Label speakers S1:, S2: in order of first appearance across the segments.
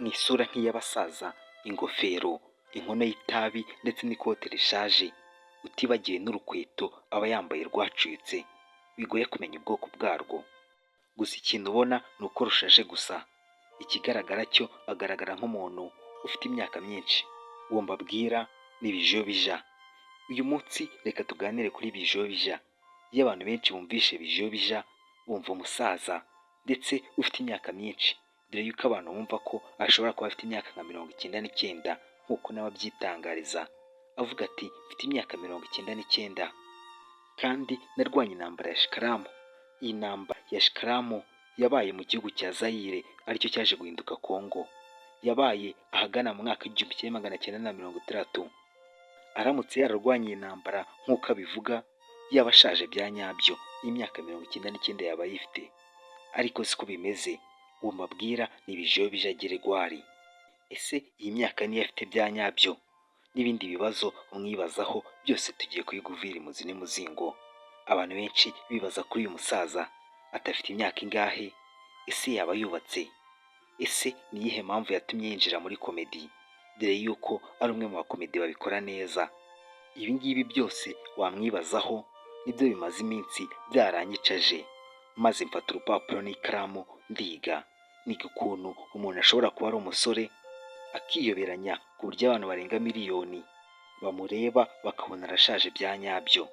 S1: mu isura nk'iy'abasaza, ingofero, inkono y'itabi ndetse n'ikote rishaje, utibagiwe n'urukweto aba yambaye rwacitse bigoye kumenya ubwoko bwarwo. Gusa ikintu ubona ni uko rushaje gusa. Ikigaragara cyo agaragara nk'umuntu ufite imyaka myinshi. Uwo mbabwira ni Bijobija. Uyu munsi reka tuganire kuri Bijobija. Iyo abantu benshi bumvishe Bijobija bumva umusaza ndetse ufite imyaka myinshi, dore yuko abantu bumva ko ashobora kuba afite imyaka nka 99 nk'uko nawe abyitangariza avuga ati mfite imyaka 99 kandi narwanye intambara ya Shikaramu. Iyi ntambara ya Shikaramu yabaye mu gihugu cya Zaire aricyo cyaje guhinduka Kongo. Yabaye ahagana mu mwaka w'1960. Aramutse yararwanye iyi ntambara nk'uko abivuga, yaba ashaje bya nyabyo, y'imyaka 99 yaba ayifite. Ariko siko bimeze. Uwo mbabwira ni Bijobija Geregwari. Ese iyi myaka niyo afite bya nyabyo? N'ibindi bibazo umwibazaho byose tugiye kuyiguvira imuzi n'umuzingo. Abantu benshi bibaza kuri uyu musaza, atafite imyaka ingahe? Ese yaba yubatse? Ese ni iyihe mpamvu yatumye yinjira muri komedi, dore yuko ari umwe mu bakomedi babikora neza? Ibi ngibi byose wamwibazaho nibyo bimaze iminsi byaranyicaje, maze mfata urupapuro n'ikaramu niga ukuntu umuntu ashobora kuba ari umusore akiyoberanya ku buryo abantu barenga miliyoni bamureba bakabona arashaje bya nyabyo.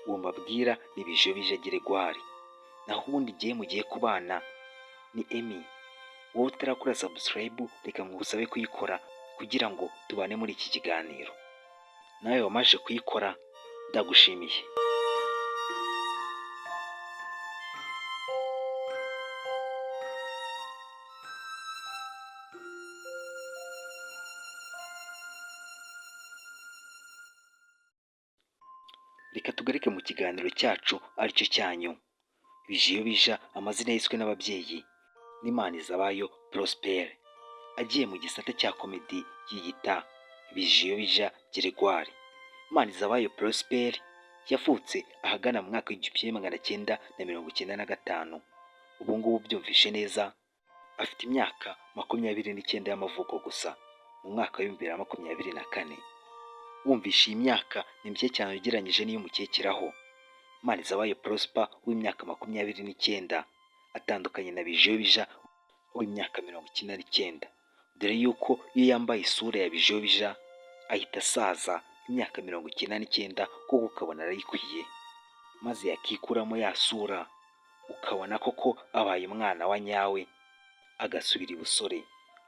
S1: Uwo mbabwira ni Bijobija Geregwari. Naho ubundi igihe mugiye kubana ni Emmy. Wowe utarakora subscribe reka ngusabe kuyikora kugira ngo tubane muri iki kiganiro. Nawe wamaze kuyikora ndagushimiye. Reka tugarike mu kiganiro cyacu aricyo cyanyu. Bijobija amazina yiswe n'ababyeyi ni Manizabayo Prosper. Agiye mu gisata cya komedi yiyita Bijobija Geregwari. Manizabayo Prosper yavutse ahagana mu mwaka w'1995. Ubu ngubu byumvishe neza afite imyaka 29 y'amavuko gusa mu mwaka wa 2024. Wumvishe iyi myaka ni mike cyane ugereranyije n'iyo umukekeraho. Manizabayo Prosper w'imyaka 29 atandukanye na Bijobija w'imyaka 99, dore yuko iyo yambaye isura ya Bijobija ahita asaza imyaka 99 kuko ukabona arayikwiye, maze yakikuramo ya sura ukabona koko abaye umwana wa nyawe agasubira ibusore,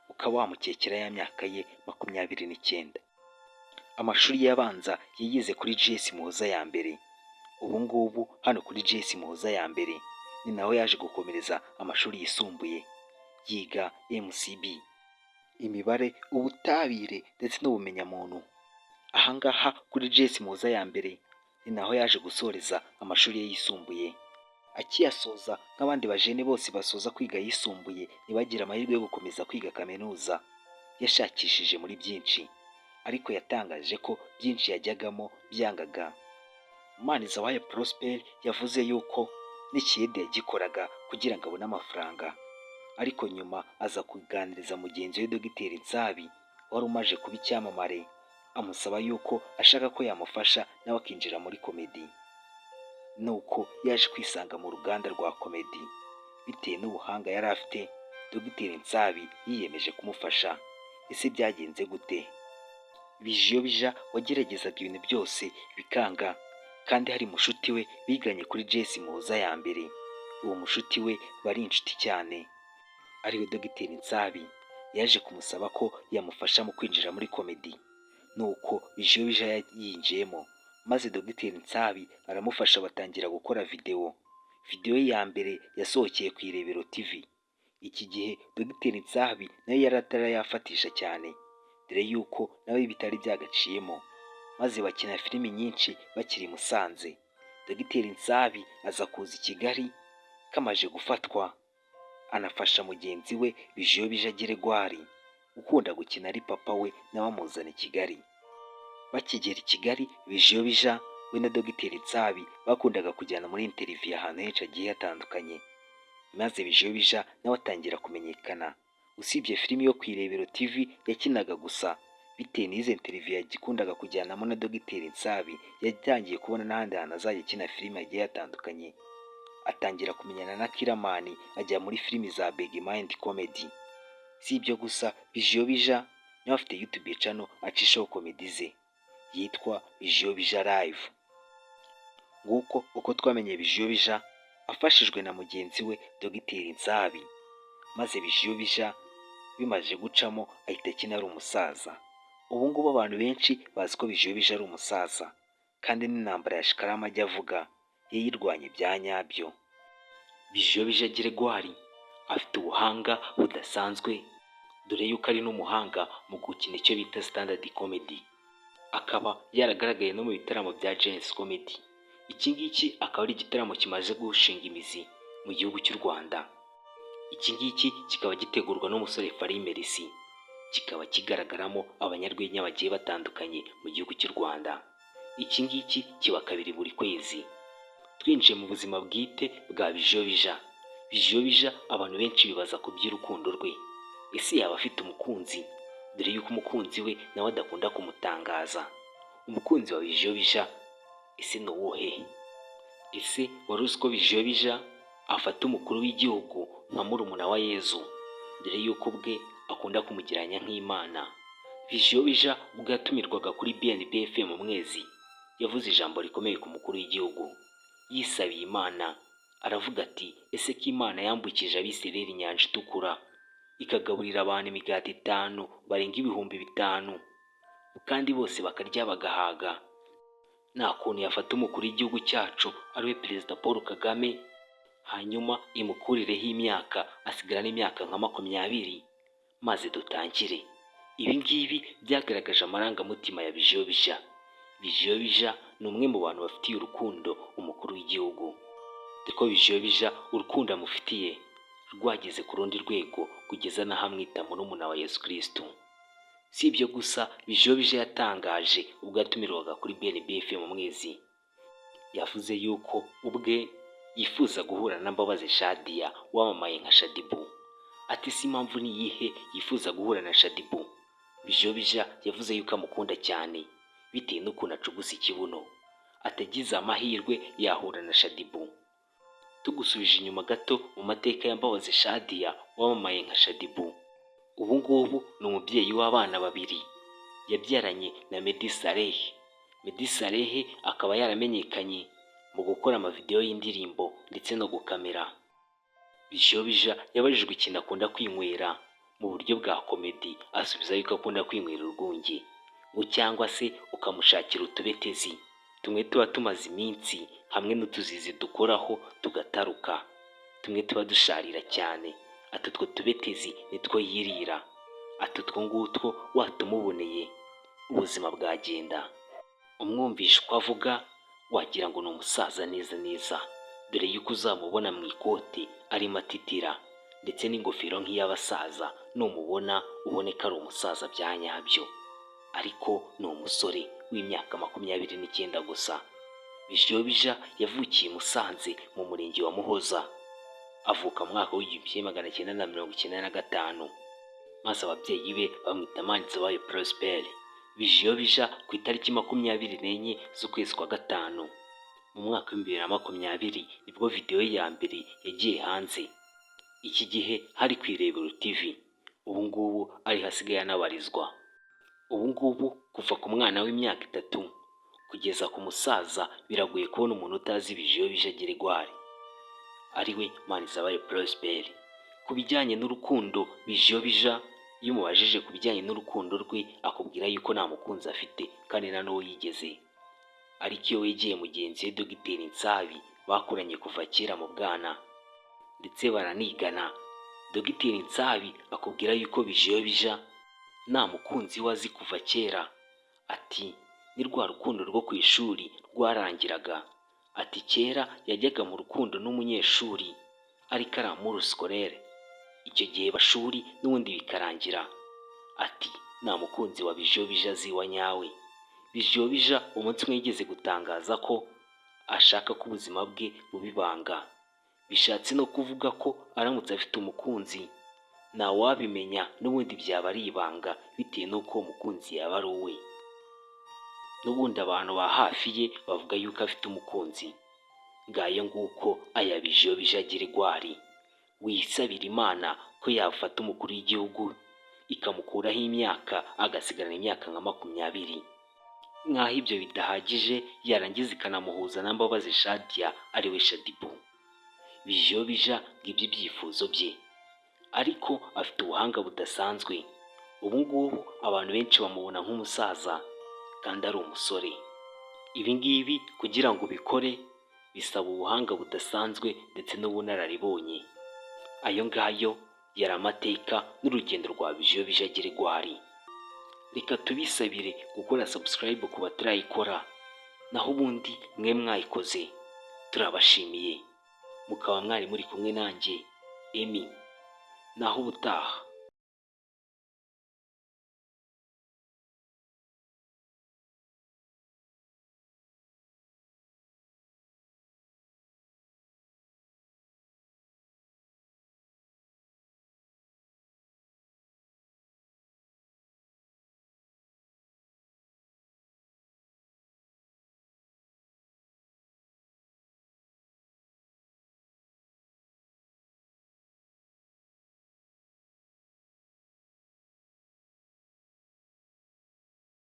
S1: ukaba wamukekera ya myaka ye 29. Amashuri y'abanza yayize kuri JS Muhoza ya mbere. Ubu ngubu hano kuri JS Muhoza ya mbere ni nawe yaje gukomereza amashuri yisumbuye, yiga MCB, imibare, ubutabire ndetse n'ubumenyamuntu. Ahangaha kuri JS Muhoza ya mbere ni naho yaje gusoreza amashuri ye yisumbuye. Akiyasoza nk'abandi bajene bose basoza kwiga yisumbuye ntibagira amahirwe yo gukomeza kwiga kaminuza. Yashakishije muri byinshi, ariko yatangaje ko byinshi yajyagamo byangaga. Manizabayo Prosper yavuze yuko n'ikiyede yagikoraga kugira ngo abone amafaranga, ariko nyuma aza kuganiriza mugenzi we Dogiteri Nsabi wari umaje kuba icyamamare, amusaba yuko ashaka ko yamufasha nawe akinjira muri komedi. Nuko yaje kwisanga mu ruganda rwa komedi. Bitewe n'ubuhanga yari afite, Dogiteri Nsabi yiyemeje kumufasha. Ese byagenze gute? Bijobija wageragezaga ibintu byose bikanga, kandi hari mushuti we biganye kuri JS Muhoza ya mbere. Uwo mushuti we bari inshuti cyane, ariwe Dogiteri Nsabi. Yaje kumusaba ko yamufasha mu kwinjira muri komedi. Nuko Bijobija yinjiyemo, maze Dogiteri Nsabi aramufasha, batangira gukora video. Video ye ya mbere yasohokeye ku Irebero TV. Iki gihe Dogiteri Nsabi nawe yari atarayafatisha cyane, dore yuko nawe bitari byagaciyemo, maze bakina filimi nyinshi bakiri Musanze. Dogiteri Nsabi aza kuza i Kigali kamaje gufatwa, anafasha mugenzi we Bijobija Geregwari ukunda gukina ari papa we, nawe amuzana i Kigali. Bakigera i Kigali, Bijobija we na Dogiteri Nsabi bakundaga kujyana muri interview ahantu henshi hagiye hatandukanye, maze Bijobija nawe atangira kumenyekana usibye filimi yo ku Irebero TV yakinaga gusa, bitewe n'izo interview yagikundaga kujyanamo na Dogiteri Nsabi, yatangiye kubona n'ahandi hantu azajya akina filimi hagiye hatandukanye, atangira kumenyana na Kiramani ajya muri filimi za Big Mind Comedy. Si ibyo gusa, Bijyobija nawe afite YouTube channel acishaho komedi ze yitwa Bijyobija Live. Nguko uko twamenye Bijyobija afashijwe na mugenzi we Dogiteri Nsabi, maze Bijyobija bimaze gucamo ahita akina ari umusaza. Ubu ngubu abantu benshi bazi ko Bijyobija ari umusaza, kandi n'intambara ya Shikarama ajya avuga yayirwanye bya nyabyo. Bijyobija Gregoire afite ubuhanga budasanzwe, dore yuko ari n'umuhanga mu gukina icyo bita standard comedy, akaba yaragaragaye no mu bitaramo bya Genius Comedy. Iki ngiki akaba ari igitaramo kimaze gushinga imizi mu gihugu cy'u Rwanda. Iki ngiki kikaba gitegurwa n'umusore Fally Merci, kikaba kigaragaramo abanyarwenya bagiye batandukanye mu gihugu cy'u Rwanda. Iki ngiki kiba kabiri buri kwezi. Twinjiye mu buzima bwite bwa Bijyobija. Bijyobija abantu benshi bibaza ku by'urukundo rwe, ese yaba afite umukunzi? Dore yuko umukunzi we nawe adakunda kumutangaza. Umukunzi wa Bijyobija ese ni uwuhe? Ese wari uzi ko Bijyobija afata umukuru w'igihugu nka murumuna wa Yezu, dore yuko ubwe akunda kumugiranya nk'Imana. Bijyobija ubwo yatumirwaga kuri BNB FM Mwezi, yavuze ijambo rikomeye ku mukuru w'igihugu, yisabiye Imana. Aravuga ati, ese ko Imana yambukije Abisirayeli inyanja itukura, ikagaburira abantu imigati 5 barenga 5,000, kandi bose bakarya bagahaga, nta kuntu yafata umukuru w'igihugu cyacu ariwe Perezida Paul Kagame, hanyuma imukurireho imyaka asigarana imyaka nka 20 maze dutangire? Ibi ngibi byagaragaje amarangamutima ya Bijyobija. Bijyobija ni umwe mu bantu bafitiye urukundo umukuru w'igihugu, dore ko Bijyobija urukundo amufitiye rwageze ku rundi rwego kugeza n'aho amwita murumuna wa Yesu Kristo. Si ibyo gusa, Bijyobija yatangaje ubwo yatumirwaga kuri BNB FM Mwezi, yavuze yuko ubwe yifuza guhura na Mbabazi Shadia wamamaye nka Shadibu. Ati si impamvu ni iyihe yifuza guhura na Shadibu? Bijyobija yavuze yuko amukunda cyane bitewe n'ukuntu acugusa ikibuno, atagize amahirwe yahura na Shadibu. Tugusubije inyuma gato mu mateka ya Mbabazi Shadia wamamaye nka Shadibu, ubu ngubu ni umubyeyi w'abana 2 yabyaranye na Meddy Saleh. Meddy Saleh akaba yaramenyekanye mu gukora amavideo y'indirimbo ndetse no gukamera. Bijyobija yabajijwe ikintu akunda kwinywera mu buryo bwa komedi, asubiza yuko akunda kwinywera urwunge, ngo cyangwa se ukamushakira utubetezi tumwe tuba tumaze iminsi hamwe n'utuzizi dukoraho tugataruka, tumwe tuba dusharira cyane. Ati utwo tubetezi nitwo yirira, ati utwo ngutwo watumuboneye ubuzima bwagenda. Umwumvisha uko avuga wagira ngo ni umusaza neza neza, dore yuko uzamubona mu ikoti arimo atitira ndetse n'ingofero nk'iy'abasaza, numubona ubone ko ari umusaza bya nyabyo, ariko ni umusore w'imyaka 29 gusa. Bijyobija yavukiye i Musanze mu murenge wa Muhoza, avuka mu mwaka w'1995, maze ababyeyi be bamwita Manitsabayo Prosper. Bijyobija ku itariki 24 z'ukwezi kwa gatanu mu mwaka w'2020 nibwo video ye ya mbere yagiye hanze. Iki gihe hari ku Irebero TV, ubu ngubu ari hasigaye anabarizwa. Ubu ngubu kuva ku mwana w'imyaka 3 kugeza ku musaza biragoye kubona umuntu utazi Bijyobija Gregoire, ariwe Manitsabayo Prosper. Ku bijyanye n'urukundo, Bijyobija iyo umubajije ku bijyanye n'urukundo rwe akubwira yuko nta mukunzi afite kandi na n'uwo yigeze. Ariko iyo wegeye mugenzi we Dogiteri Nsabi bakuranye kuva kera mu bwana ndetse baranigana, Dogiteri Nsabi akubwira yuko Bijyobija nta mukunzi we azi kuva kera. Ati ni rwa rukundo rwo ku ishuri rwarangiraga. Ati kera yajyaga mu rukundo n'umunyeshuri ariko ari amour scolaire, icyo gihe bashuri n'ubundi bikarangira. Ati nta mukunzi wa Bijyobija azi wa nyawe. Bijyobija umunsi umwe yigeze gutangaza ko ashaka ko ubuzima bwe bubibanga, bishatse no kuvuga ko aramutse afite umukunzi
S2: ntawabimenya n'ubundi byaba ari ibanga bitewe n'uko uwo mukunzi yaba ari uwe. N'ubundi abantu ba hafi ye bavuga yuko afite umukunzi. Ngayo nguko aya Bijobijo Gregoire, wisabira Imana ko yafata umukuru w'igihugu ikamukuraho imyaka agasigarana imyaka nka 20. Nk'aho ibyo bidahagije yarangiza ikanamuhuza na Mbabazi Shadia ariwe Shadyboo. Bijobijo ngibyo ibyifuzo bye, ariko afite ubuhanga budasanzwe. Ubu ngubu abantu benshi bamubona nk'umusaza kandi ari umusore. Ibi ngibi kugira ngo ubikore bisaba ubuhanga budasanzwe ndetse n'ubunararibonye. Ayo ngayo yari amateka n'urugendo rwa Bijobijo Gregoire. Reka tubisabire gukora subscribe ku batarayikora, naho ubundi mwe mwayikoze turabashimiye. Mukaba mwari muri kumwe nanjye Emmy, naho ubutaha.